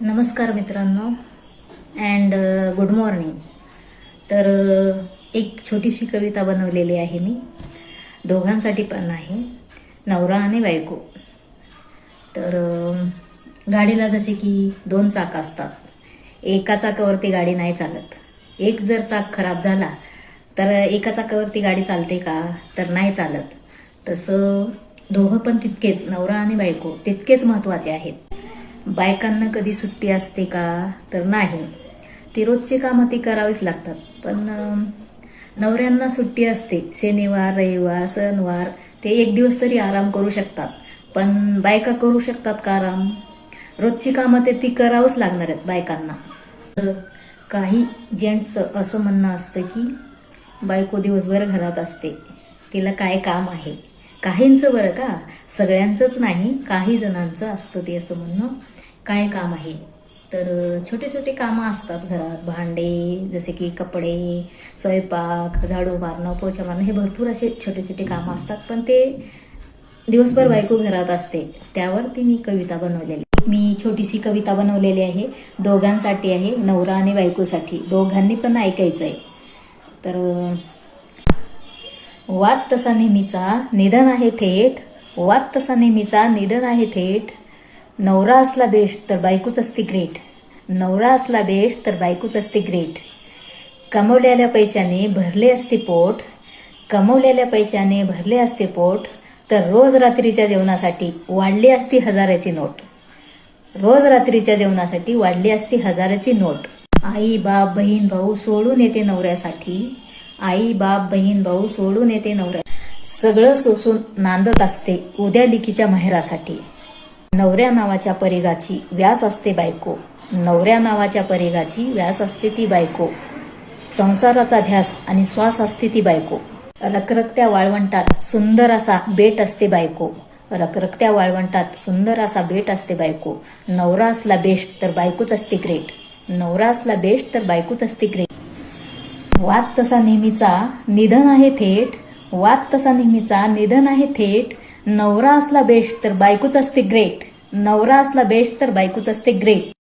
नमस्कार मित्रांनो and good morning. तर एक छोटीशी कविता बनवलेली आहे मी. दोघांसाठी पण आहे, नवरा आणि बायको. तर गाडीला जसे की दोन चाक असतात. एका चाकावरती गाडी नाही चालत. एक जर चाक खराब झाला तर एका चाकावरती गाडी चालते का? तर नाही चालत. तसं दोघं पण तितकेच, नवरा आणि बायको तितकेच महत्त्वाचे आहेत. बायकांना कधी सुट्टी असते का? तर नाही. ती रोजची कामं ती करावीच लागतात. पण नवऱ्यांना सुट्टी असते. शनिवार, रविवार, सणवार ते एक दिवस तरी आराम करू शकतात. पण बायका करू शकतात का आराम? रोजची कामं ते ती करावंच लागणार आहेत बायकांना. तर काही जेंट्सचं असं म्हणणं असतं की बायको दिवसभर घरात असते, तिला काय काम आहे. काहींचं बरं का, सगळ्यांचंच नाही, काही जणांचं असतं ते असं म्हणणं, काय काम आहे. तर छोटे छोटे कामं असतात घरात. भांडे, जसे की कपडे, स्वयंपाक, झाडू मारणं, पोछा मारणं, हे भरपूर असे छोटे छोटे कामं असतात. पण ते दिवसभर बायको घरात असते. त्यावरती मी कविता बनवलेली. मी छोटीशी कविता बनवलेली आहे. दोघांसाठी आहे, नवरा आणि बायकोसाठी. दोघांनी पण ऐकायचं आहे. तर वाद तसा नेहमीचा, निधन आहे थेट. वाद तसा नेहमीचा, निधन आहे थेट. नवरा असला बेस्ट तर बायकोच असते ग्रेट. नवरा असला बेस्ट तर बायकोच असते ग्रेट. कमवलेल्या पैशाने भरले असते पोट. कमवलेल्या पैशाने भरले असते पोट. तर रोज रात्रीच्या जेवणासाठी वाढली असती हजाराची नोट. रोज रात्रीच्या जेवणासाठी वाढली असती हजाराची नोट. आई बाप बहीण भाऊ सोडून येते नवऱ्यासाठी. आई बाप बहीण भाऊ सोडून येते नवऱ्या. सगळं सोसून नांदत असते उद्या लिकीच्या माहेरासाठी. नवऱ्या नावाच्या परिघाची व्यास असते बायको. नवऱ्या नावाच्या परिघाची व्यास असते ती बायको. संसाराचा ध्यास आणि श्वास असते ती बायको. रखरखत्या वाळवंटात सुंदर असा बेट असते बायको. रखरखत्या वाळवंटात सुंदर असा बेट असते बायको. नवरा असला बेस्ट तर बायकोच असते ग्रेट. नवरा असला बेस्ट तर बायकोच असते ग्रेट. वाद तसा नेहमीचा, निधन आहे थेट. वाद तसा नेहमीचा, निधन आहे थेट. नवरा असला बेस्ट तर बायकोच असते ग्रेट. नवरा असला बेस्ट तर बायकोच असते ग्रेट.